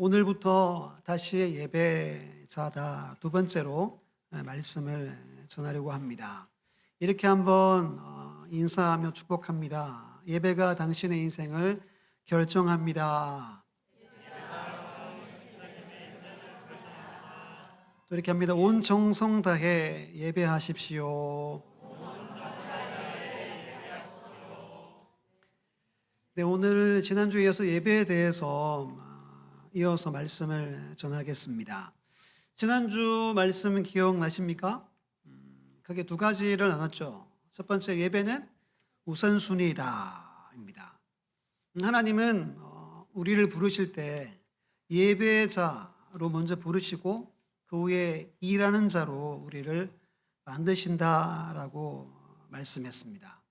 오늘부터 다시 예배자다 두 번째로 말씀을 전하려고 합니다. 이렇게 한번 인사하며 축복합니다. 예배가 당신의 인생을 결정합니다. 또 이렇게 합니다. 온 정성 다해 예배하십시오. 네, 오늘 지난주에 이어서 예배에 대해서 이어서 말씀을 전하겠습니다. 지난주 말씀 기억나십니까? 크게 두 가지를 나눴죠. 첫 번째, 예배는 우선순위다 입니다. 하나님은 우리를 부르실 때 예배자로 먼저 부르시고 그 후에 일하는 자로 우리를 만드신다라고 말씀했습니다.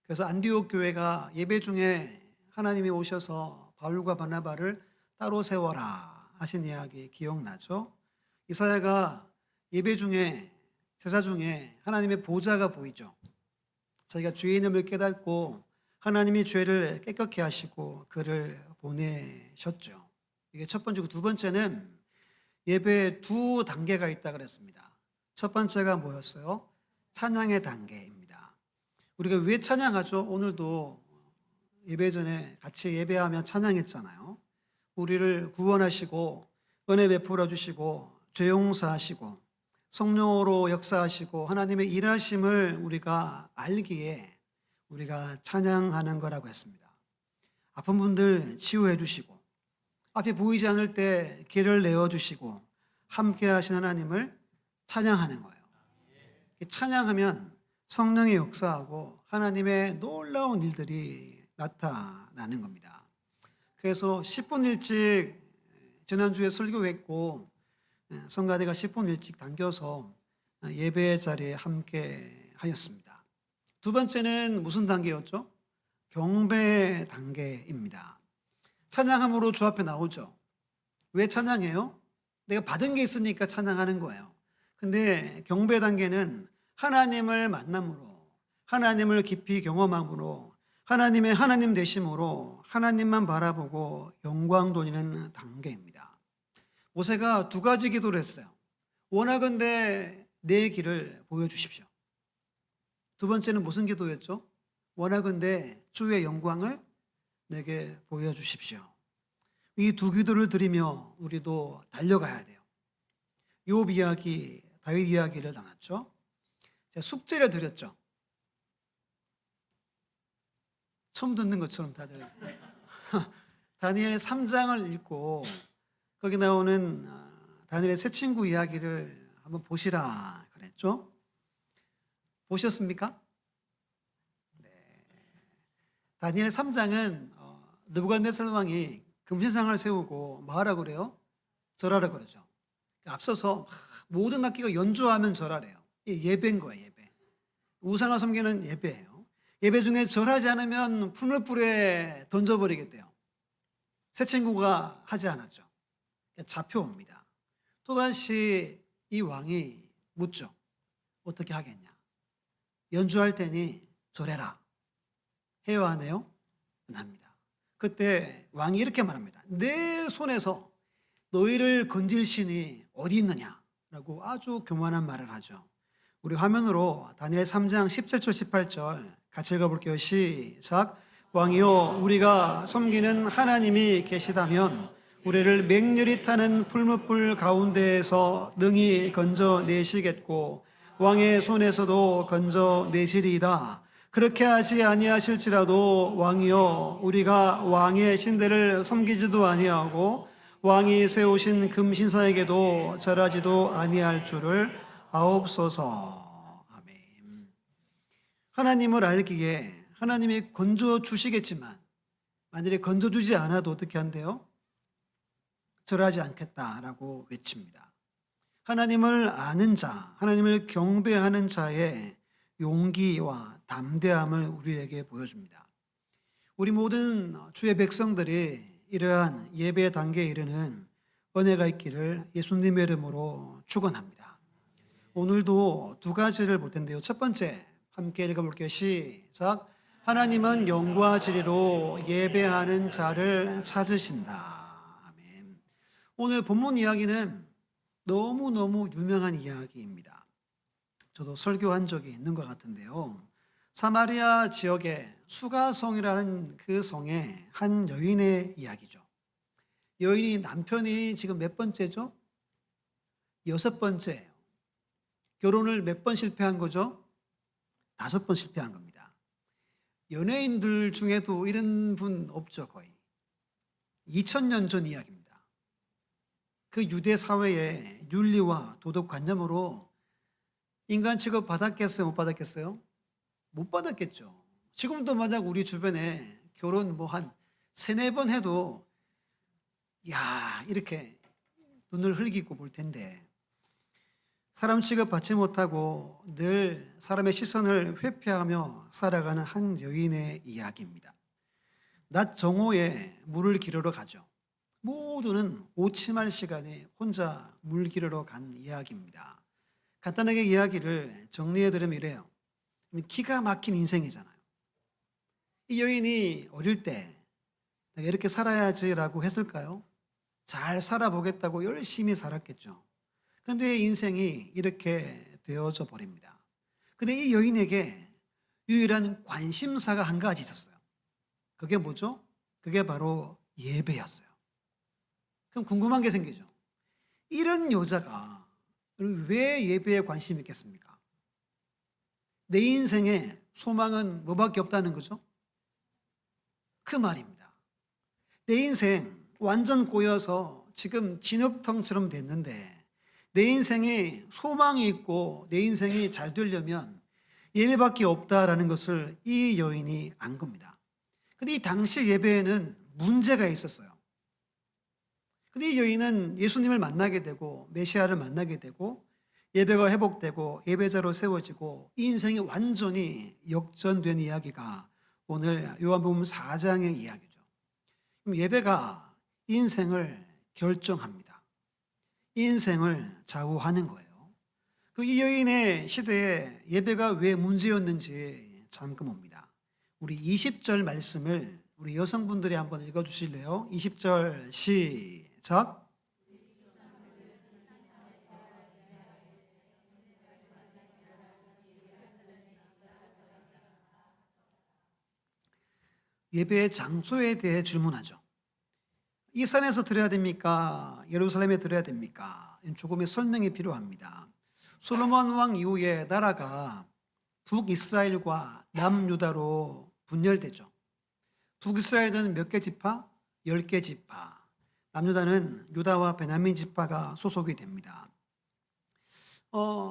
그래서 안디옥 교회가 예배 중에 하나님이 오셔서 바울과 바나바를 따로 세워라 하신 이야기 기억나죠? 이사야가 예배 중에, 제사 중에 하나님의 보좌가 보이죠. 자기가 죄인임을 깨닫고 하나님이 죄를 깨끗게 하시고 그를 보내셨죠. 이게 첫 번째고, 두 번째는 예배에 두 단계가 있다 그랬습니다. 첫 번째가 뭐였어요? 찬양의 단계입니다. 우리가 왜 찬양하죠? 오늘도 예배 전에 같이 예배하며 찬양했잖아요. 우리를 구원하시고 은혜 베풀어 주시고 죄 용서하시고 성령으로 역사하시고 하나님의 일하심을 우리가 알기에 우리가 찬양하는 거라고 했습니다. 아픈 분들 치유해 주시고 앞이 보이지 않을 때 길을 내어 주시고 함께 하신 하나님을 찬양하는 거예요. 찬양하면 성령이 역사하고 하나님의 놀라운 일들이 나타나는 겁니다. 그래서 10분 일찍 지난주에 설교했고 성가대가 10분 일찍 당겨서 예배 자리에 함께 하였습니다. 두 번째는 무슨 단계였죠? 경배 단계입니다. 찬양함으로 주 앞에 나오죠. 왜 찬양해요? 내가 받은 게 있으니까 찬양하는 거예요. 근데 경배 단계는 하나님을 만남으로, 하나님을 깊이 경험함으로, 하나님의 하나님 되심으로 하나님만 바라보고 영광 돌리는 단계입니다. 모세가 두 가지 기도를 했어요. 원하건대 내 길을 보여주십시오. 두 번째는 무슨 기도였죠? 원하건대 주의 영광을 내게 보여주십시오. 이 두 기도를 드리며 우리도 달려가야 돼요. 욥 이야기, 다윗 이야기를 나눴죠. 제가 숙제를 드렸죠. 처음 듣는 것처럼 다들 다니엘 3장을 읽고 거기 나오는 다니엘의 새 친구 이야기를 한번 보시라 그랬죠. 보셨습니까? 네. 다니엘 3장은 느부갓네살 왕이 금신상을 세우고 뭐 하라고 그래요? 절하라 그러죠. 앞서서 모든 악기가 연주하면 절하래요. 예배인 거예요. 예배. 우상을 섬기는 예배예요. 예배 중에 절하지 않으면 풀물불에 던져버리겠대요. 새 친구가 하지 않았죠. 잡혀옵니다. 또다시 이 왕이 묻죠. 어떻게 하겠냐? 연주할 테니 절해라. 해요 안 해요? 안 합니다. 그때 왕이 이렇게 말합니다. 내 손에서 너희를 건질 신이 어디 있느냐? 라고 아주 교만한 말을 하죠. 우리 화면으로 다니엘 3장 17절 18절 같이 읽어볼게요. 시작. 왕이여, 우리가 섬기는 하나님이 계시다면 우리를 맹렬히 타는 풀무불 가운데에서 능히 건져내시겠고 왕의 손에서도 건져내시리이다. 그렇게 하지 아니하실지라도 왕이여, 우리가 왕의 신대를 섬기지도 아니하고 왕이 세우신 금신사에게도 절하지도 아니할 줄을 아옵소서. 하나님을 알기에 하나님이 건져주시겠지만 만일에 건져주지 않아도 어떻게 한대요? 절하지 않겠다라고 외칩니다. 하나님을 아는 자, 하나님을 경배하는 자의 용기와 담대함을 우리에게 보여줍니다. 우리 모든 주의 백성들이 이러한 예배 단계에 이르는 은혜가 있기를 예수님의 이름으로 축원합니다. 오늘도 두 가지를 볼 텐데요. 첫 번째, 함께 읽어볼게요. 시작. 하나님은 영과 진리로 예배하는 자를 찾으신다. 아멘. 오늘 본문 이야기는 너무너무 유명한 이야기입니다. 저도 설교한 적이 있는 것 같은데요. 사마리아 지역의 수가성이라는 그 성의 한 여인의 이야기죠. 여인이 남편이 지금 몇 번째죠? 6번째예요. 결혼을 몇 번 실패한 거죠? 5번 실패한 겁니다. 연예인들 중에도 이런 분 없죠, 거의. 2000년 전 이야기입니다. 그 유대 사회의 윤리와 도덕관념으로 인간 취급 받았겠어요? 못 받았겠어요? 못 받았겠죠. 지금도 만약 우리 주변에 결혼 한 3-4번 해도 이렇게 눈을 흘기고 볼 텐데, 사람 취급 받지 못하고 늘 사람의 시선을 회피하며 살아가는 한 여인의 이야기입니다. 낮 정오에 물을 기르러 가죠. 모두는 오침할 시간에 혼자 물 기르러 간 이야기입니다. 간단하게 이야기를 정리해 드리면 이래요. 기가 막힌 인생이잖아요. 이 여인이 어릴 때 내가 이렇게 살아야지라고 했을까요? 잘 살아보겠다고 열심히 살았겠죠. 근데 인생이 이렇게 되어져 버립니다. 근데 이 여인에게 유일한 관심사가 한 가지 있었어요. 그게 뭐죠? 그게 바로 예배였어요. 그럼 궁금한 게 생기죠. 이런 여자가 왜 예배에 관심이 있겠습니까? 내 인생에 소망은 뭐밖에 없다는 거죠? 그 말입니다. 내 인생 완전 꼬여서 지금 진흙탕처럼 됐는데 내 인생에 소망이 있고 내 인생이 잘 되려면 예배밖에 없다라는 것을 이 여인이 안 겁니다. 근데 이 당시 예배에는 문제가 있었어요. 근데 이 여인은 예수님을 만나게 되고 메시아를 만나게 되고 예배가 회복되고 예배자로 세워지고 이 인생이 완전히 역전된 이야기가 오늘 요한복음 4장의 이야기죠. 그럼 예배가 인생을 결정합니다. 인생을 좌우하는 거예요. 이 여인의 시대에 예배가 왜 문제였는지 잠깐 봅니다. 우리 20절 말씀을 우리 여성분들이 한번 읽어주실래요? 20절 시작. 예배의 장소에 대해 질문하죠. 이 산에서 드려야 됩니까? 예루살렘에 드려야 됩니까? 조금의 설명이 필요합니다. 솔로몬 왕 이후에 나라가 북이스라엘과 남유다로 분열되죠. 북이스라엘은 몇 개 지파? 10개 지파. 남유다는 유다와 베냐민 지파가 소속이 됩니다.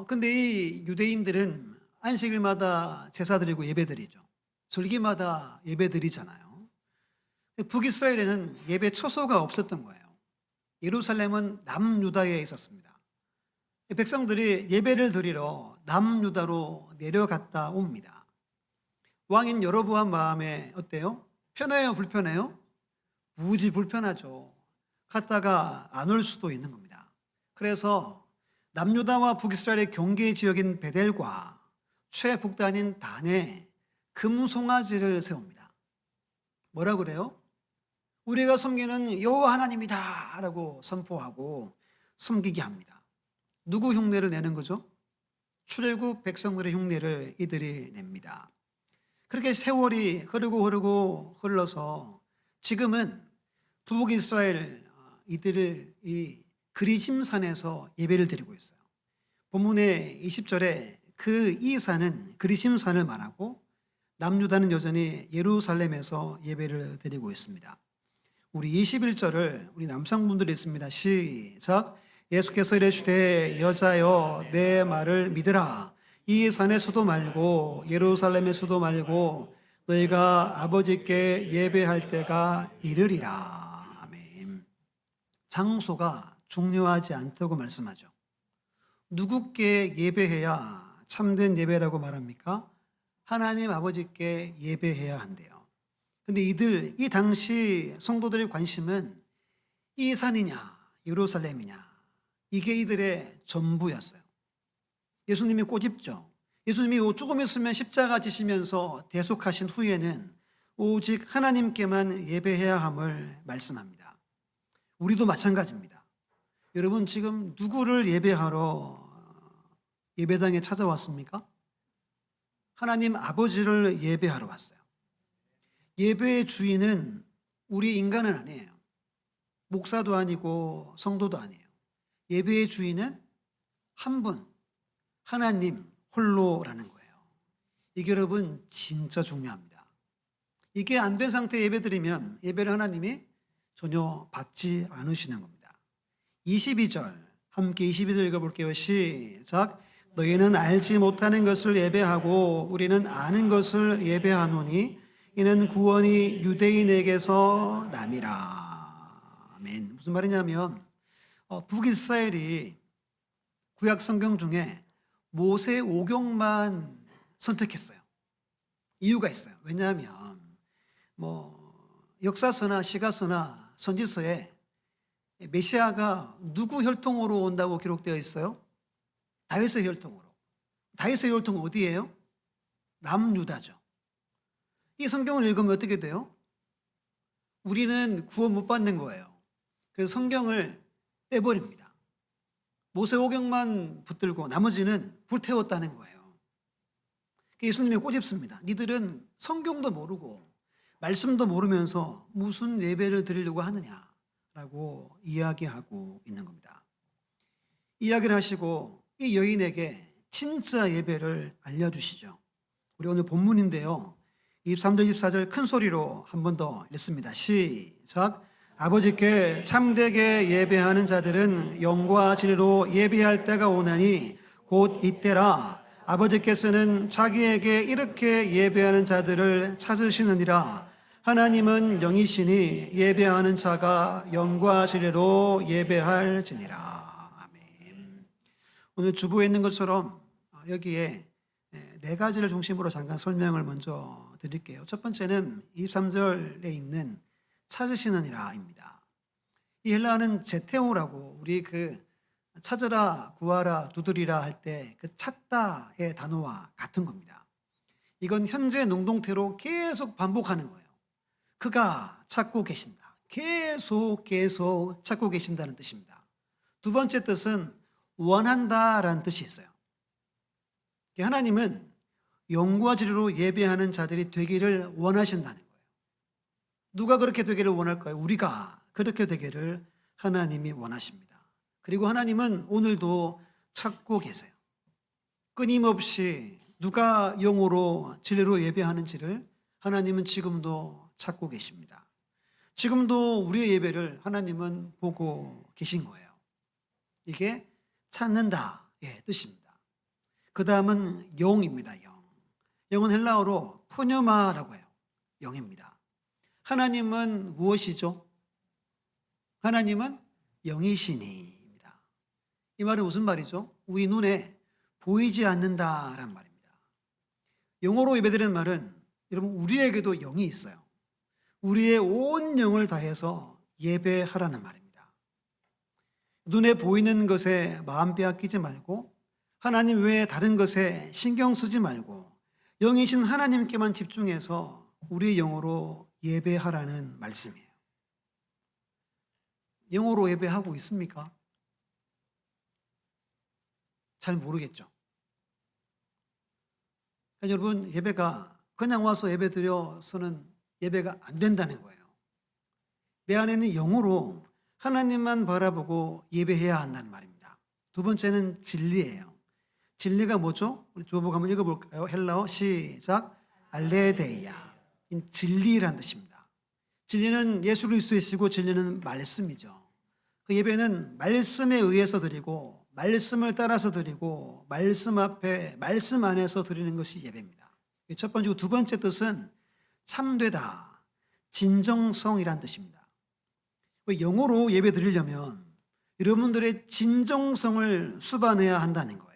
근데 이 유대인들은 안식일마다 제사 드리고 예배 드리죠. 절기마다 예배 드리잖아요. 북이스라엘에는 예배 처소가 없었던 거예요. 예루살렘은 남유다에 있었습니다. 백성들이 예배를 드리러 남유다로 내려갔다 옵니다. 왕인 여로보암 마음에 어때요? 편해요, 불편해요? 무지 불편하죠. 갔다가 안 올 수도 있는 겁니다. 그래서 남유다와 북이스라엘의 경계 지역인 베델과 최북단인 단에 금송아지를 세웁니다. 뭐라 그래요? 우리가 섬기는 여호와 하나님이다 라고 선포하고 섬기게 합니다. 누구 흉내를 내는 거죠? 출애굽 백성들의 흉내를 이들이 냅니다. 그렇게 세월이 흐르고 흘러서 지금은 북이스라엘 이들을 이 그리심산에서 예배를 드리고 있어요. 본문의 20절에 그 이 산은 그리심산을 말하고 남유다는 여전히 예루살렘에서 예배를 드리고 있습니다. 우리 21절을 우리 남성분들이 있습니다. 시작. 예수께서 이르시되 여자여 내 말을 믿으라. 이 산에서도 말고 예루살렘에서도 말고 너희가 아버지께 예배할 때가 이르리라. 아멘. 장소가 중요하지 않다고 말씀하죠. 누구께 예배해야 참된 예배라고 말합니까? 하나님 아버지께 예배해야 한대요. 근데 이 당시 성도들의 관심은 이 산이냐, 예루살렘이냐, 이게 이들의 전부였어요. 예수님이 꼬집죠. 예수님이 조금 있으면 십자가 지시면서 대속하신 후에는 오직 하나님께만 예배해야 함을 말씀합니다. 우리도 마찬가지입니다. 여러분 지금 누구를 예배하러 예배당에 찾아왔습니까? 하나님 아버지를 예배하러 왔어요. 예배의 주인은 우리 인간은 아니에요. 목사도 아니고 성도도 아니에요. 예배의 주인은 한 분, 하나님 홀로라는 거예요. 이게 여러분 진짜 중요합니다. 이게 안 된 상태에 예배드리면 예배를 하나님이 전혀 받지 않으시는 겁니다. 22절 함께 22절 읽어볼게요. 시작. 너희는 알지 못하는 것을 예배하고 우리는 아는 것을 예배하노니 이는 구원이 유대인에게서 남이라. 아멘. 무슨 말이냐면 북이스라엘이 구약 성경 중에 모세 오경만 선택했어요. 이유가 있어요. 왜냐하면 역사서나 시가서나 선지서에 메시아가 누구 혈통으로 온다고 기록되어 있어요? 다윗의 혈통으로. 다윗의 혈통은 어디예요? 남유다죠. 이 성경을 읽으면 어떻게 돼요? 우리는 구원 못 받는 거예요. 그래서 성경을 빼버립니다. 모세오경만 붙들고 나머지는 불태웠다는 거예요. 예수님이 꼬집습니다. 니들은 성경도 모르고 말씀도 모르면서 무슨 예배를 드리려고 하느냐라고 이야기하고 있는 겁니다. 이야기를 하시고 이 여인에게 진짜 예배를 알려주시죠. 우리 오늘 본문인데요. 23절 24절 큰 소리로 한 번 더 읽습니다. 시작. 아버지께 참되게 예배하는 자들은 영과 진리로 예배할 때가 오나니 곧 이때라. 아버지께서는 자기에게 이렇게 예배하는 자들을 찾으시느니라. 하나님은 영이시니 예배하는 자가 영과 진리로 예배할지니라. 아멘. 오늘 주부에 있는 것처럼 여기에 네 가지를 중심으로 잠깐 설명을 먼저 드릴게요. 첫 번째는 23절에 있는 찾으시느니라입니다. 이 헬라어는 제테오라고 우리 찾으라, 구하라, 두드리라 할 때 그 찾다의 단어와 같은 겁니다. 이건 현재 능동태로 계속 반복하는 거예요. 그가 찾고 계신다. 계속 찾고 계신다는 뜻입니다. 두 번째 뜻은 원한다라는 뜻이 있어요. 하나님은 영과 진리로 예배하는 자들이 되기를 원하신다는 거예요. 누가 그렇게 되기를 원할까요? 우리가 그렇게 되기를 하나님이 원하십니다. 그리고 하나님은 오늘도 찾고 계세요. 끊임없이 누가 영으로 진리로 예배하는지를 하나님은 지금도 찾고 계십니다. 지금도 우리의 예배를 하나님은 보고 계신 거예요. 이게 찾는다의 뜻입니다. 그 다음은 영입니다. 영은 헬라어로 푸뉴마라고 해요. 영입니다. 하나님은 무엇이죠? 하나님은 영이시니입니다. 이 말은 무슨 말이죠? 우리 눈에 보이지 않는다란 말입니다. 영어로 예배드리는 말은 여러분 우리에게도 영이 있어요. 우리의 온 영을 다해서 예배하라는 말입니다. 눈에 보이는 것에 마음 빼앗기지 말고 하나님 외에 다른 것에 신경 쓰지 말고 영이신 하나님께만 집중해서 우리의 영으로 예배하라는 말씀이에요. 영어로 예배하고 있습니까? 잘 모르겠죠. 그러니까 여러분 예배가 그냥 와서 예배 드려서는 예배가 안 된다는 거예요. 내 안에는 영으로 하나님만 바라보고 예배해야 한다는 말입니다. 두 번째는 진리예요. 진리가 뭐죠? 우리 조보가 한번 읽어볼까요? 헬라어 시작. 알레데이아. 진리란 뜻입니다. 진리는 예수 그리스도이시고 진리는 말씀이죠. 그 예배는 말씀에 의해서 드리고 말씀을 따라서 드리고 말씀 앞에 말씀 안에서 드리는 것이 예배입니다. 첫 번째고 두 번째 뜻은 참되다, 진정성이란 뜻입니다. 영어로 예배 드리려면 여러분들의 진정성을 수반해야 한다는 거예요.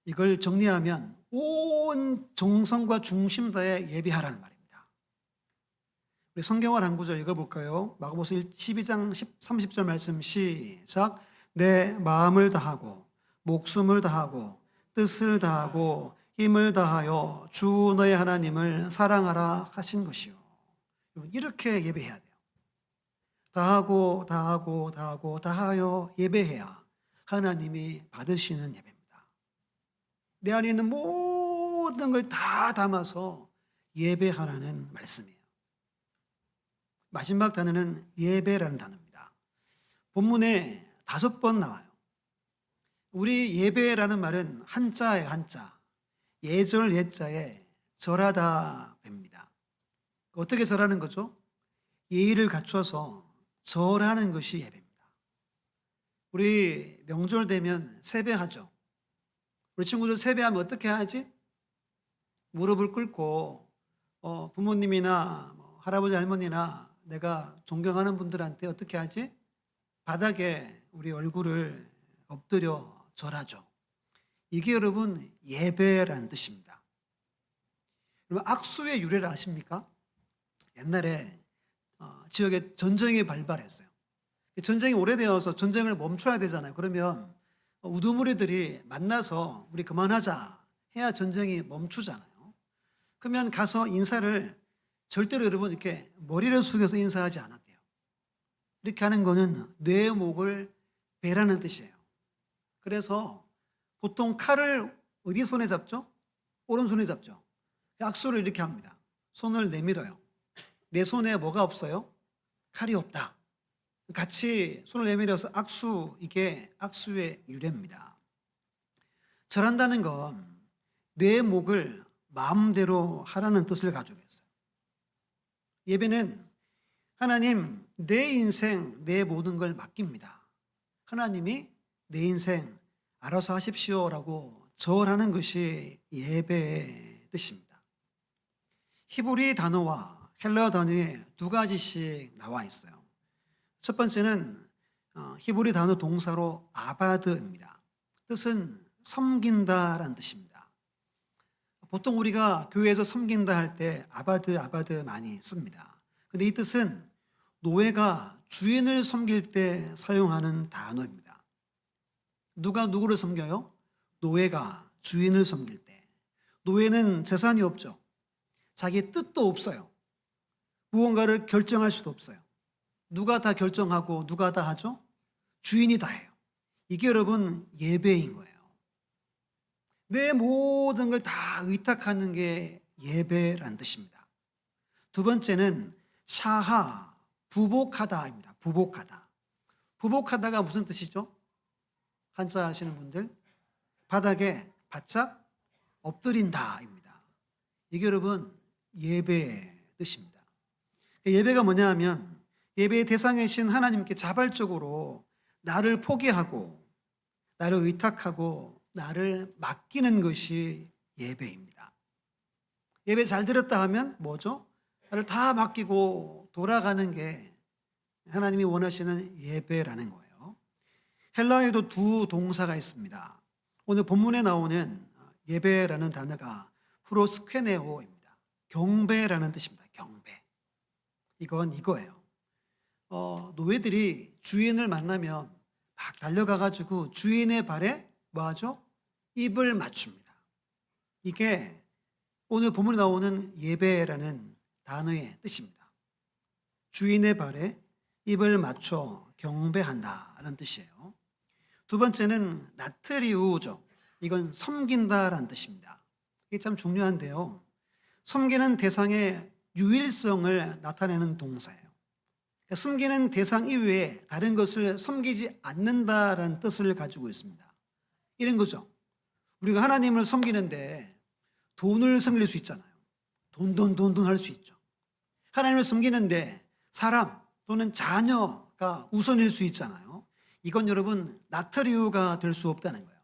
이걸 정리하면 온 정성과 중심 다해 예배하라는 말입니다. 우리 성경을 한 구절 읽어볼까요? 마가복음 12장 30절 말씀 시작. 내 마음을 다하고 목숨을 다하고 뜻을 다하고 힘을 다하여 주 너의 하나님을 사랑하라 하신 것이요. 이렇게 예배해야 돼요. 다하여 예배해야 하나님이 받으시는 예배입니다. 내 안에 있는 모든 걸 다 담아서 예배하라는 말씀이에요. 마지막 단어는 예배라는 단어입니다. 본문에 5번 나와요. 우리 예배라는 말은 한자예요, 한자. 예절 예자에 절하다 뵙니다. 어떻게 절하는 거죠? 예의를 갖춰서 절하는 것이 예배입니다. 우리 명절 되면 세배하죠. 우리 친구들 세배하면 어떻게 하지? 무릎을 꿇고 부모님이나 할아버지 할머니나 내가 존경하는 분들한테 어떻게 하지? 바닥에 우리 얼굴을 엎드려 절하죠. 이게 여러분 예배라는 뜻입니다. 여러분 악수의 유래를 아십니까? 옛날에 지역에 전쟁이 발발했어요. 전쟁이 오래되어서 전쟁을 멈춰야 되잖아요. 그러면 우두머리들이 만나서 우리 그만하자 해야 전쟁이 멈추잖아요. 그러면 가서 인사를 절대로 여러분 이렇게 머리를 숙여서 인사하지 않았대요. 이렇게 하는 거는 뇌의 목을 베라는 뜻이에요. 그래서 보통 칼을 어디 손에 잡죠? 오른손에 잡죠. 악수를 이렇게 합니다. 손을 내밀어요. 내 손에 뭐가 없어요? 칼이 없다. 같이 손을 내밀어서 악수, 이게 악수의 유래입니다. 절한다는 건 내 목을 마음대로 하라는 뜻을 가지고 있어요. 예배는 하나님, 내 인생, 내 모든 걸 맡깁니다. 하나님이 내 인생 알아서 하십시오라고 절하는 것이 예배의 뜻입니다. 히브리 단어와 헬라어 단어에 2가지씩 나와 있어요. 첫 번째는 히브리 단어 동사로 아바드입니다. 뜻은 섬긴다라는 뜻입니다. 보통 우리가 교회에서 섬긴다 할 때 아바드 많이 씁니다. 근데 이 뜻은 노예가 주인을 섬길 때 사용하는 단어입니다. 누가 누구를 섬겨요? 노예가 주인을 섬길 때. 노예는 재산이 없죠. 자기 뜻도 없어요. 무언가를 결정할 수도 없어요. 누가 다 결정하고 누가 다 하죠? 주인이 다 해요. 이게 여러분 예배인 거예요. 내 모든 걸 다 의탁하는 게 예배라는 뜻입니다. 두 번째는 샤하, 부복하다입니다. 부복하다. 부복하다가 무슨 뜻이죠? 한자 하시는 분들, 바닥에 바짝 엎드린다입니다. 이게 여러분 예배의 뜻입니다. 예배가 뭐냐 하면 예배의 대상이신 하나님께 자발적으로 나를 포기하고 나를 의탁하고 나를 맡기는 것이 예배입니다. 예배 잘 드렸다 하면 뭐죠? 나를 다 맡기고 돌아가는 게 하나님이 원하시는 예배라는 거예요. 헬라어에도 2 동사가 있습니다. 오늘 본문에 나오는 예배라는 단어가 프로스케네오입니다. 경배라는 뜻입니다. 경배. 이건 이거예요. 노예들이 주인을 만나면 막 달려가가지고 주인의 발에 뭐하죠? 입을 맞춥니다. 이게 오늘 본문에 나오는 예배라는 단어의 뜻입니다. 주인의 발에 입을 맞춰 경배한다라는 뜻이에요. 두 번째는 나트리우죠. 이건 섬긴다라는 뜻입니다. 이게 참 중요한데요. 섬기는 대상의 유일성을 나타내는 동사예요. 그러니까 섬기는 대상 이외에 다른 것을 섬기지 않는다라는 뜻을 가지고 있습니다. 이런 거죠. 우리가 하나님을 섬기는데 돈을 섬길 수 있잖아요. 돈 할 수 있죠. 하나님을 섬기는데 사람 또는 자녀가 우선일 수 있잖아요. 이건 여러분 나트리우가 될 수 없다는 거예요.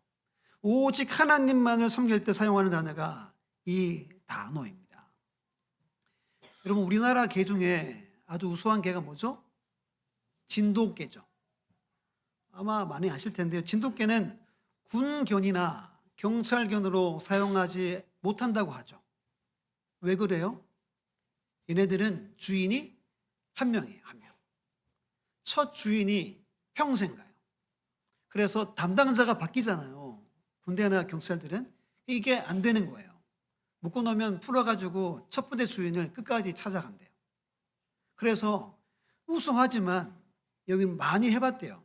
오직 하나님만을 섬길 때 사용하는 단어가 이 단어입니다. 여러분 우리나라 개 중에 아주 우수한 개가 뭐죠? 진돗개죠. 아마 많이 아실 텐데요. 진돗개는 군견이나 경찰견으로 사용하지 못한다고 하죠. 왜 그래요? 얘네들은 주인이 한 명이에요. 한 명. 첫 주인이 평생 가요. 그래서 담당자가 바뀌잖아요. 군대나 경찰들은 이게 안 되는 거예요. 묶어놓으면 풀어가지고 첫 번째 주인을 끝까지 찾아간대요. 그래서 우수하지만 여기 많이 해봤대요.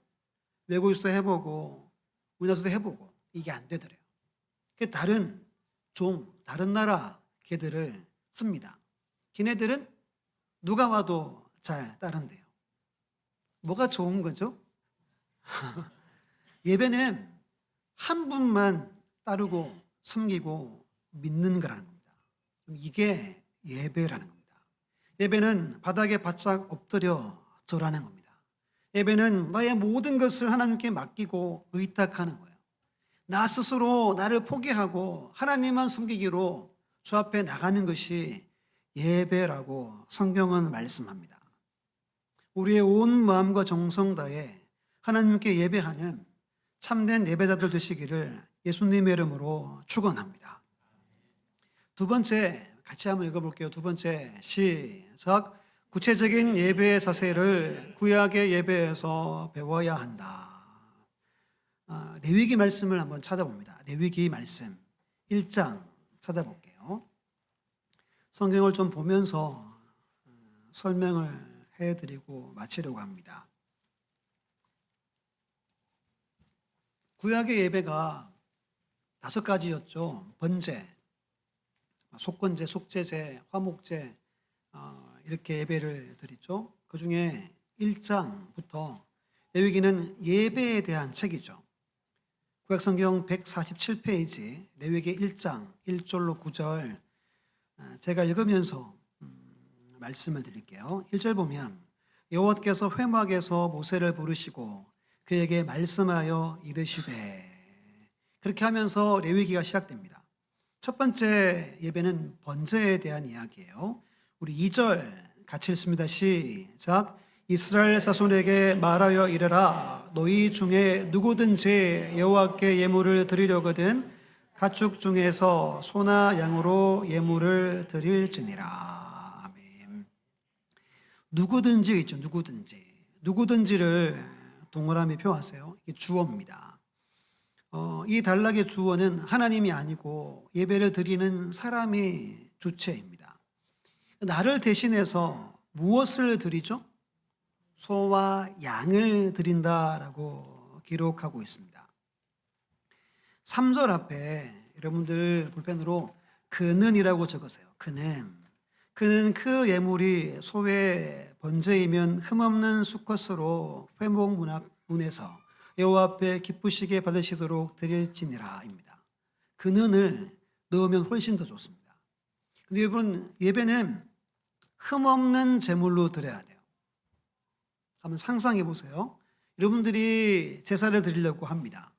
외국에서도 해보고 우리나라에서도 해보고 이게 안 되더래요. 그 다른 나라 개들을 씁니다. 걔네들은 누가 와도 잘 따른대요. 뭐가 좋은 거죠? 예배는 한 분만 따르고 섬기고 믿는 거라는 겁니다. 이게 예배라는 겁니다. 예배는 바닥에 바짝 엎드려 절하는 겁니다. 예배는 나의 모든 것을 하나님께 맡기고 의탁하는 거예요. 나 스스로 나를 포기하고 하나님만 섬기기로 주 앞에 나가는 것이 예배라고 성경은 말씀합니다. 우리의 온 마음과 정성 다해 하나님께 예배하는 참된 예배자들 되시기를 예수님의 이름으로 축원합니다. 두 번째 같이 한번 읽어볼게요. 두 번째 시작. 구체적인 예배의 자세를 구약의 예배에서 배워야 한다. 레위기 말씀을 한번 찾아봅니다. 레위기 말씀 1장 찾아볼게요. 성경을 좀 보면서 설명을 해드리고 마치려고 합니다. 구약의 예배가 5가지였죠. 번제, 속건제, 속죄제, 화목제 이렇게 예배를 드리죠. 그 중에 1장부터 레위기는 예배에 대한 책이죠. 구약성경 147페이지 레위기 1장 1절로 9절 제가 읽으면서 말씀을 드릴게요. 1절 보면 여호와께서 회막에서 모세를 부르시고 그에게 말씀하여 이르시되, 그렇게 하면서 레위기가 시작됩니다. 첫 번째 예배는 번제에 대한 이야기예요. 우리 2절 같이 읽습니다. 시작. 이스라엘 자손에게 말하여 이르라. 너희 중에 누구든지 여호와께 예물을 드리려거든 가축 중에서 소나 양으로 예물을 드릴지니라. 아멘. 누구든지 있죠. 누구든지를 동그라미 표하세요. 이게 주어입니다. 이 단락의 주어는 하나님이 아니고 예배를 드리는 사람이 주체입니다. 나를 대신해서 무엇을 드리죠? 소와 양을 드린다라고 기록하고 있습니다. 3절 앞에 여러분들 볼펜으로 그는이라고 적으세요. 그는 그 예물이 소의 번제이면 흠없는 수컷으로 회목 문에서 여호와 앞에 기쁘시게 받으시도록 드릴지니라입니다. 그는을 넣으면 훨씬 더 좋습니다. 근데 여러분, 예배는 흠없는 제물로 드려야 돼요. 한번 상상해 보세요. 여러분들이 제사를 드리려고 합니다.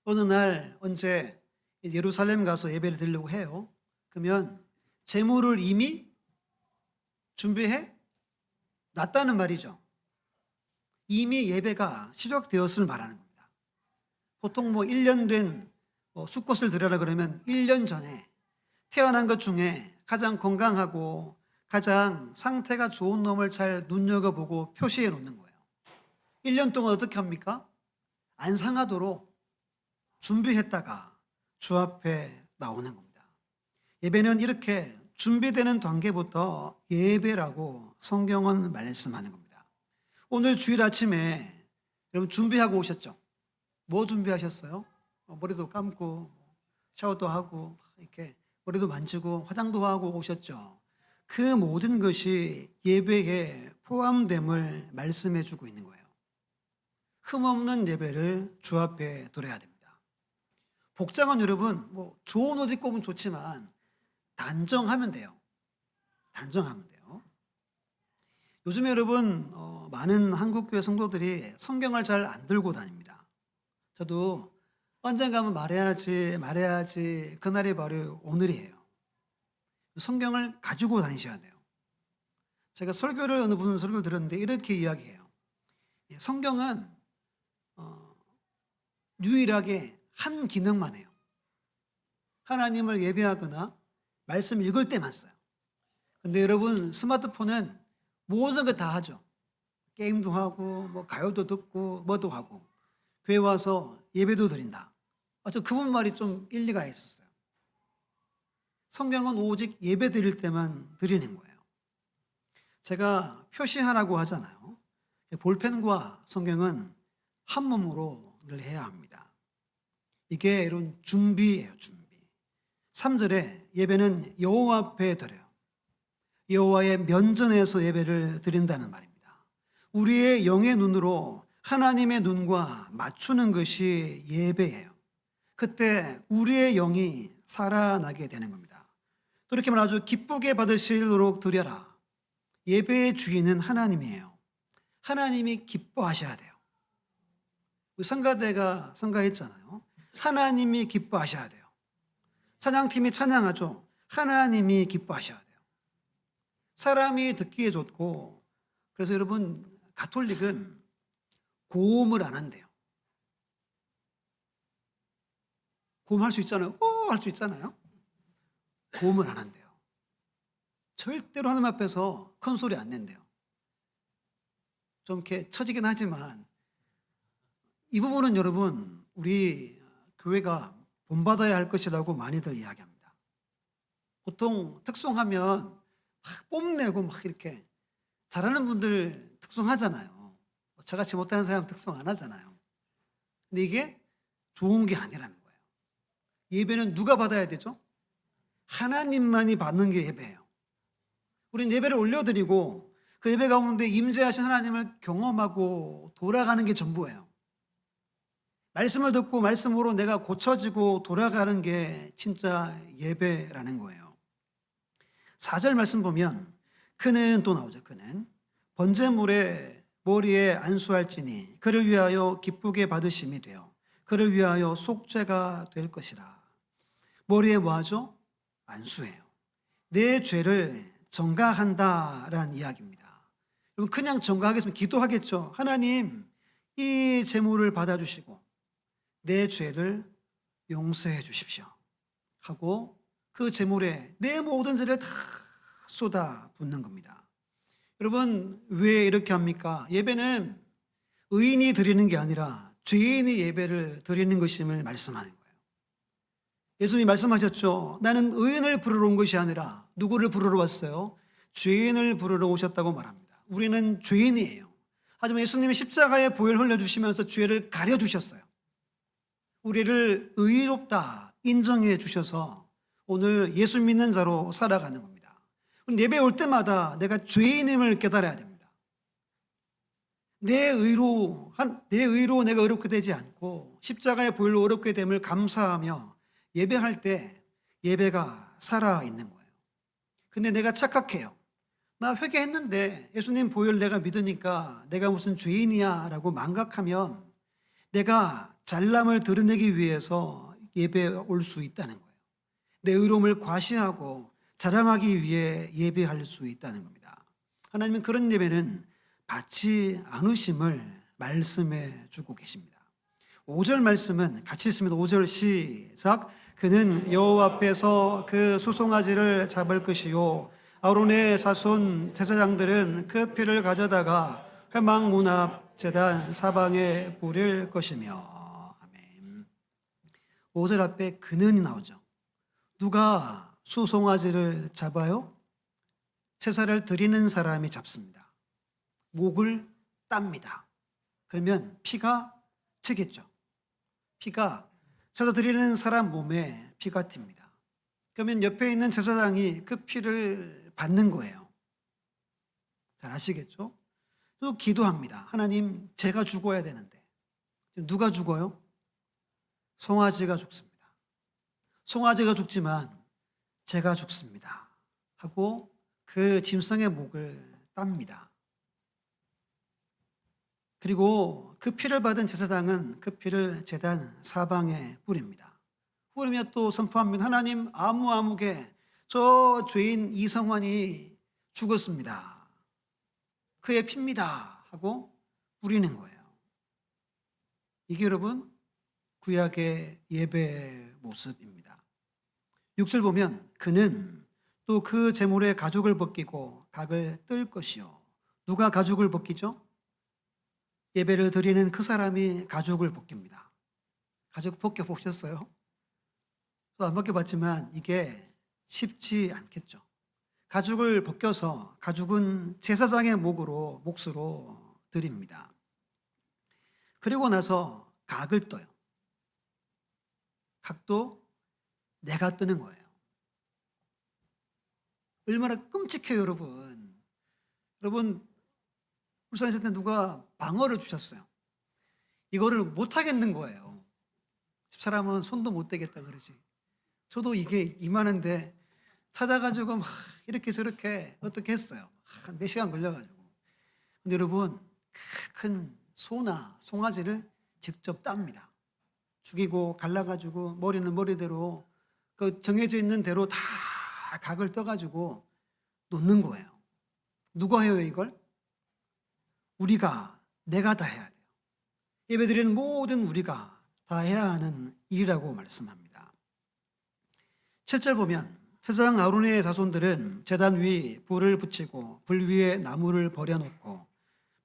어느 날 언제 예루살렘 가서 예배를 드리려고 해요. 그러면 제물을 이미 준비해 놨다는 말이죠. 이미 예배가 시작되었을 말하는 겁니다. 보통 1년 된 수컷을 드려라 그러면 1년 전에 태어난 것 중에 가장 건강하고 가장 상태가 좋은 놈을 잘 눈여겨보고 표시해 놓는 거예요. 1년 동안 어떻게 합니까? 안 상하도록 준비했다가 주 앞에 나오는 겁니다. 예배는 이렇게 준비되는 단계부터 예배라고 성경은 말씀하는 겁니다. 오늘 주일 아침에 여러분 준비하고 오셨죠? 뭐 준비하셨어요? 머리도 감고 샤워도 하고 이렇게 머리도 만지고 화장도 하고 오셨죠? 그 모든 것이 예배에 포함됨을 말씀해 주고 있는 거예요. 흠없는 예배를 주 앞에 드려야 됩니다. 복장은 여러분 좋은 옷 입고 오면 좋지만 단정하면 돼요. 단정하면 돼요. 요즘에 여러분 많은 한국교회 성도들이 성경을 잘 안 들고 다닙니다. 저도 언젠가는 말해야지 그날이 바로 오늘이에요. 성경을 가지고 다니셔야 돼요. 제가 설교를 어느 분은 설교를 들었는데 이렇게 이야기해요. 성경은 유일하게 한 기능만 해요. 하나님을 예배하거나 말씀 읽을 때만 써요. 근데 여러분 스마트폰은 모든 거 다 하죠. 게임도 하고 가요도 듣고 뭐도 하고 교회 와서 예배도 드린다. 저 그분 말이 좀 일리가 있었어요. 성경은 오직 예배 드릴 때만 드리는 거예요. 제가 표시하라고 하잖아요. 볼펜과 성경은 한 몸으로 늘 해야 합니다. 이게 이런 준비예요, 준비. 3절에 예배는 여호와 앞에 드려요. 여호와의 면전에서 예배를 드린다는 말입니다. 우리의 영의 눈으로 하나님의 눈과 맞추는 것이 예배예요. 그때 우리의 영이 살아나게 되는 겁니다. 또 이렇게 말하죠. 기쁘게 받으시도록 드려라. 예배의 주인은 하나님이에요. 하나님이 기뻐하셔야 돼요. 우리 성가대가 성가했잖아요. 하나님이 기뻐하셔야 돼요. 찬양팀이 찬양하죠. 하나님이 기뻐하셔야 돼요. 사람이 듣기에 좋고, 그래서 여러분 가톨릭은 고음을 안 한대요. 고음할 수 있잖아요. 할 수 있잖아요. 고음을 안 한대요. 절대로 하나님 앞에서 큰 소리 안 낸대요. 좀 이렇게 처지긴 하지만 이 부분은 여러분 우리 교회가 본받아야 할 것이라고 많이들 이야기합니다. 보통 특송하면 막 뽐내고 막 이렇게 잘하는 분들 특송하잖아요. 저같이 못하는 사람 특송 안 하잖아요. 근데 이게 좋은 게 아니라는 거예요. 예배는 누가 받아야 되죠? 하나님만이 받는 게 예배예요. 우리는 예배를 올려드리고 그 예배 가운데 임재하신 하나님을 경험하고 돌아가는 게 전부예요. 말씀을 듣고 말씀으로 내가 고쳐지고 돌아가는 게 진짜 예배라는 거예요. 4절 말씀 보면 그는 또 나오죠. 그는 번제물에 머리에 안수할지니 그를 위하여 기쁘게 받으심이 되어 그를 위하여 속죄가 될 것이라. 머리에 뭐 하죠? 안수해요. 내 죄를 전가한다라는 이야기입니다. 여러분 그냥 전가하겠으면 기도하겠죠. 하나님 이 제물을 받아주시고 내 죄를 용서해 주십시오 하고 그 제물에 내 모든 죄를 다 쏟아 붓는 겁니다. 여러분 왜 이렇게 합니까? 예배는 의인이 드리는 게 아니라 죄인이 예배를 드리는 것임을 말씀하는 거예요. 예수님이 말씀하셨죠. 나는 의인을 부르러 온 것이 아니라 누구를 부르러 왔어요? 죄인을 부르러 오셨다고 말합니다. 우리는 죄인이에요. 하지만 예수님이 십자가에 보혈 흘려주시면서 죄를 가려주셨어요. 우리를 의롭다 인정해 주셔서 오늘 예수 믿는 자로 살아가는 겁니다. 예배에 올 때마다 내가 죄인임을 깨달아야 됩니다. 내 의로 내가 의롭게 되지 않고 십자가의 보혈로 의롭게 됨을 감사하며 예배할 때 예배가 살아있는 거예요. 근데 내가 착각해요. 나 회개했는데 예수님 보혈 내가 믿으니까 내가 무슨 죄인이야 라고 망각하면 내가 잘남을 드러내기 위해서 예배에 올 수 있다는 거예요. 내 의로움을 과시하고 자랑하기 위해 예배할 수 있다는 겁니다. 하나님은 그런 예배는 받지 않으심을 말씀해 주고 계십니다. 5절 말씀은 같이 있습니다. 5절 시작. 그는 여호와 앞에서 그 수송아지를 잡을 것이요 아론의 자손 제사장들은 그 피를 가져다가 회막 문 앞 제단 사방에 뿌릴 것이며. 아멘. 5절 앞에 그는이 나오죠. 누가 수송아지를 잡아요? 제사를 드리는 사람이 잡습니다. 목을 땁니다. 그러면 피가 튀겠죠. 피가 제사 드리는 사람 몸에 피가 튑니다. 그러면 옆에 있는 제사장이 그 피를 받는 거예요. 잘 아시겠죠? 또 기도합니다. 하나님, 제가 죽어야 되는데 누가 죽어요? 송아지가 죽습니다. 송아지가 죽지만 제가 죽습니다 하고 그 짐승의 목을 땁니다. 그리고 그 피를 받은 제사장은 그 피를 제단 사방에 뿌립니다. 뿌리며 또 선포합니다. 하나님, 아무개 저 죄인 이성환이 죽었습니다. 그의 피입니다 하고 뿌리는 거예요. 이게 여러분 구약의 예배의 모습입니다. 6절 보면 그는 또 그 제물의 가죽을 벗기고 각을 뜰 것이요. 누가 가죽을 벗기죠? 예배를 드리는 그 사람이 가죽을 벗깁니다. 가죽 벗겨보셨어요? 저도 안 벗겨봤지만 이게 쉽지 않겠죠. 가죽을 벗겨서 가죽은 제사장의 몫으로 드립니다. 그리고 나서 각을 떠요. 각도 내가 뜨는 거예요. 얼마나 끔찍해요, 여러분. 여러분, 울산에 있을 때 누가 방어를 주셨어요. 이거를 못 하겠는 거예요. 집사람은 손도 못 대겠다 그러지. 저도 이게 이만한데 찾아가지고 막 이렇게 저렇게 어떻게 했어요. 한 몇 시간 걸려가지고. 근데 여러분, 큰 소나 송아지를 직접 땁니다. 죽이고 갈라가지고 머리는 머리대로 그 정해져 있는 대로 다 각을 떠가지고 놓는 거예요. 누가 해요, 이걸? 내가 다 해야 돼요. 예배드리는 모든 우리가 다 해야 하는 일이라고 말씀합니다. 7절 보면 제사장 아론의 자손들은 제단 위 불을 붙이고 불 위에 나무를 버려놓고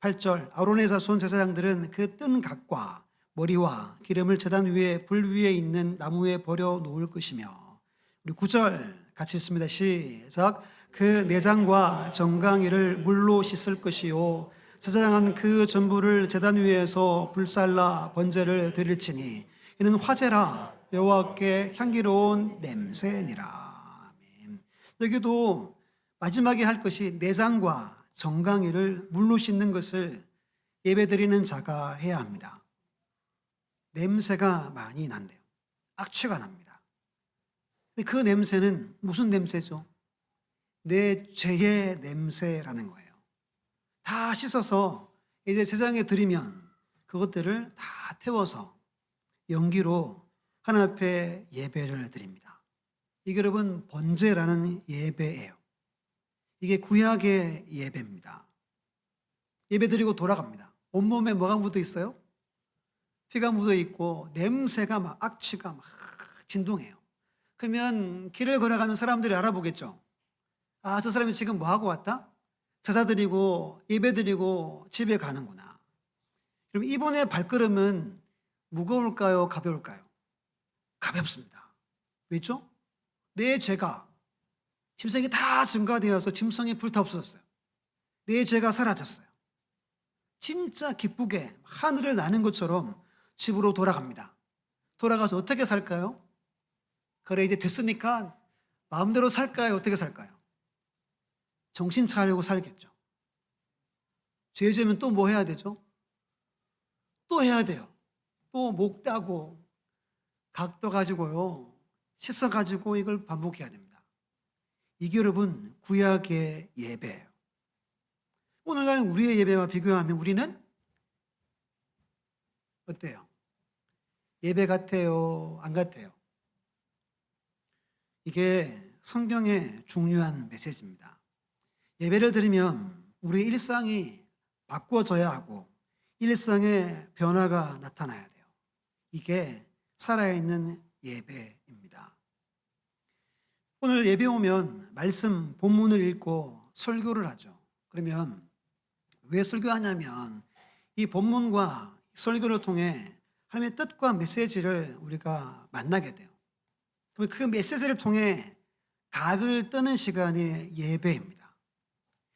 8절 아론의 자손 제사장들은 그 뜬 각과 머리와 기름을 제단 위에 불 위에 있는 나무에 버려놓을 것이며 우리 9절 같이 있습니다. 시작. 그 내장과 정강이를 물로 씻을 것이요 제사장은 그 전부를 제단 위에서 불살라 번제를 드릴지니 이는 화제라 여호와께 향기로운 냄새니라. 아멘. 여기도 마지막에 할 것이 내장과 정강이를 물로 씻는 것을 예배드리는 자가 해야 합니다. 냄새가 많이 난대요. 악취가 납니다. 근데 그 냄새는 무슨 냄새죠? 내 죄의 냄새라는 거예요. 다 씻어서 이제 제사장에 드리면 그것들을 다 태워서 연기로 하나님 앞에 예배를 드립니다. 이게 여러분 번제라는 예배예요. 이게 구약의 예배입니다. 예배 드리고 돌아갑니다. 온몸에 뭐가 묻어 있어요? 피가 묻어 있고 냄새가 막 악취가 막 진동해요. 그러면 길을 걸어가면 사람들이 알아보겠죠. 아, 저 사람이 지금 뭐 하고 왔다? 제사 드리고 예배 드리고 집에 가는구나. 그럼 이분의 발걸음은 무거울까요? 가벼울까요? 가볍습니다. 왜죠? 내 죄가 짐승이 다 증가되어서 짐승이 불타 없어졌어요. 내 죄가 사라졌어요. 진짜 기쁘게 하늘을 나는 것처럼 집으로 돌아갑니다. 돌아가서 어떻게 살까요? 그래 이제 됐으니까 마음대로 살까요? 어떻게 살까요? 정신 차리고 살겠죠. 죄 지으면 또 뭐 해야 되죠? 또 해야 돼요. 또 목 따고 각도 가지고요. 씻어 가지고 이걸 반복해야 됩니다. 이게 여러분 구약의 예배예요. 오늘날 우리의 예배와 비교하면 우리는 어때요? 예배 같아요? 안 같아요? 이게 성경의 중요한 메시지입니다. 예배를 드리면 우리 일상이 바꿔져야 하고 일상의 변화가 나타나야 돼요. 이게 살아있는 예배입니다. 오늘 예배 오면 말씀 본문을 읽고 설교를 하죠. 그러면 왜 설교하냐면 이 본문과 설교를 통해 하나님의 뜻과 메시지를 우리가 만나게 돼요. 그럼 그 메시지를 통해 각을 뜨는 시간이 예배입니다.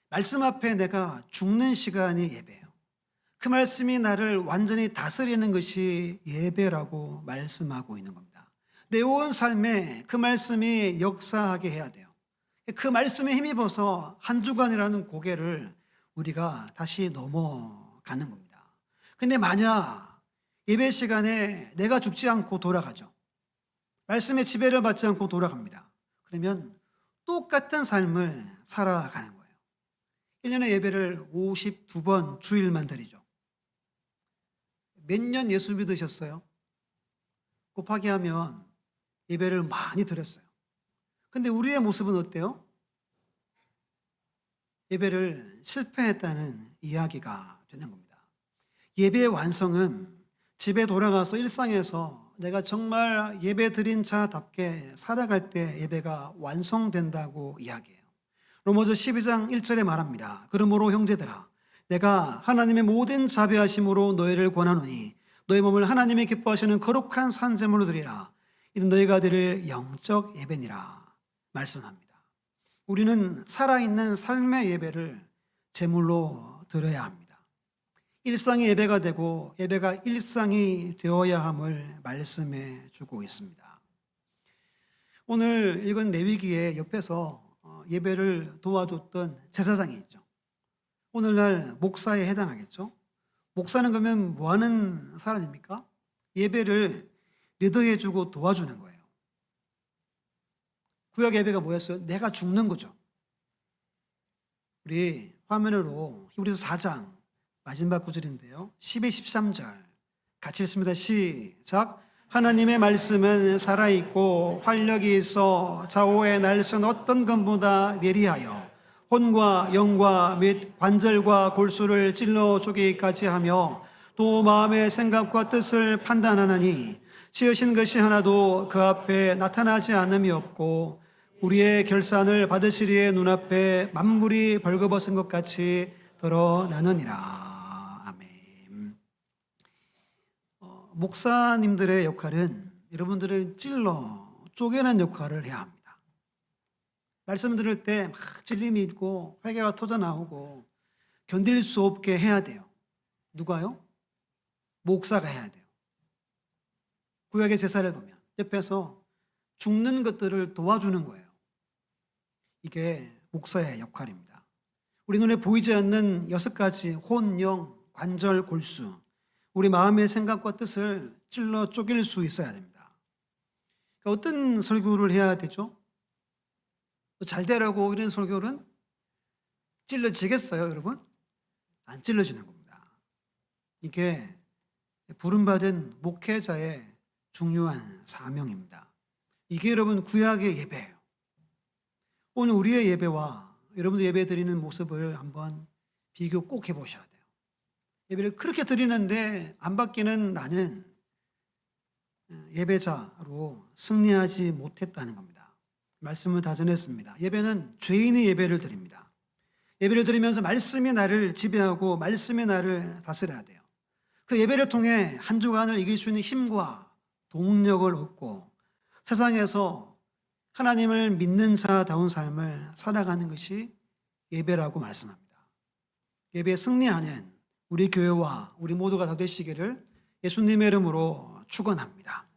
말씀 앞에 내가 죽는 시간이 예배예요. 그 말씀이 나를 완전히 다스리는 것이 예배라고 말씀하고 있는 겁니다. 내 온 삶에 그 말씀이 역사하게 해야 돼요. 그 말씀에 힘입어서 한 주간이라는 고개를 우리가 다시 넘어가는 겁니다. 근데 만약 예배 시간에 내가 죽지 않고 돌아가죠. 말씀의 지배를 받지 않고 돌아갑니다. 그러면 똑같은 삶을 살아가는 거예요. 1년에 예배를 52번 주일만 드리죠. 몇 년 예수 믿으셨어요? 곱하기 하면 예배를 많이 드렸어요. 근데 우리의 모습은 어때요? 예배를 실패했다는 이야기가 되는 겁니다. 예배의 완성은 집에 돌아가서 일상에서 내가 정말 예배 드린 자답게 살아갈 때 예배가 완성된다고 이야기해요. 로마서 12장 1절에 말합니다. 그러므로 형제들아 내가 하나님의 모든 자비하심으로 너희를 권하노니 너희 몸을 하나님의 기뻐하시는 거룩한 산제물로 드리라. 이는 너희가 드릴 영적 예배니라 말씀합니다. 우리는 살아있는 삶의 예배를 제물로 드려야 합니다. 일상이 예배가 되고 예배가 일상이 되어야 함을 말씀해 주고 있습니다. 오늘 읽은 레위기의 옆에서 예배를 도와줬던 제사장이 있죠. 오늘날 목사에 해당하겠죠. 목사는 그러면 뭐 하는 사람입니까? 예배를 리더해 주고 도와주는 거예요. 구약 예배가 뭐였어요? 내가 죽는 거죠. 우리 화면으로 히브리서 4장 마지막 구절인데요. 12, 13절 같이 읽습니다. 시작. 하나님의 말씀은 살아있고 활력이 있어 좌우의 날선 어떤 것보다 예리하여 혼과 영과 및 관절과 골수를 찔러 쪼개기까지 하며 또 마음의 생각과 뜻을 판단하나니 지으신 것이 하나도 그 앞에 나타나지 않음이 없고 우리의 결산을 받으시리의 눈앞에 만물이 벌거벗은 것 같이 드러나느니라. 아멘. 목사님들의 역할은 여러분들을 찔러 쪼개는 역할을 해야 합니다. 말씀 들을 때 막 찔림이 있고 회개가 터져나오고 견딜 수 없게 해야 돼요. 누가요? 목사가 해야 돼요. 구약의 제사를 보면 옆에서 죽는 것들을 도와주는 거예요. 이게 목사의 역할입니다. 우리 눈에 보이지 않는 6가지 혼, 영, 관절, 골수, 우리 마음의 생각과 뜻을 찔러 쪼갤 수 있어야 됩니다. 그러니까 어떤 설교를 해야 되죠? 잘 되라고 이런 설교는 찔러지겠어요, 여러분? 안 찔러지는 겁니다. 이게 부름받은 목회자의 중요한 사명입니다. 이게 여러분 구약의 예배예요. 오늘 우리의 예배와 여러분들 예배 드리는 모습을 한번 비교 꼭 해보셔야 돼요. 예배를 그렇게 드리는데 안 받기는 나는 예배자로 승리하지 못했다는 겁니다. 말씀을 다 전했습니다. 예배는 죄인의 예배를 드립니다. 예배를 드리면서 말씀이 나를 지배하고 말씀이 나를 다스려야 돼요. 그 예배를 통해 한 주간을 이길 수 있는 힘과 동력을 얻고 세상에서 하나님을 믿는 자다운 삶을 살아가는 것이 예배라고 말씀합니다. 예배에 승리하는 우리 교회와 우리 모두가 다 되시기를 예수님의 이름으로 축원합니다.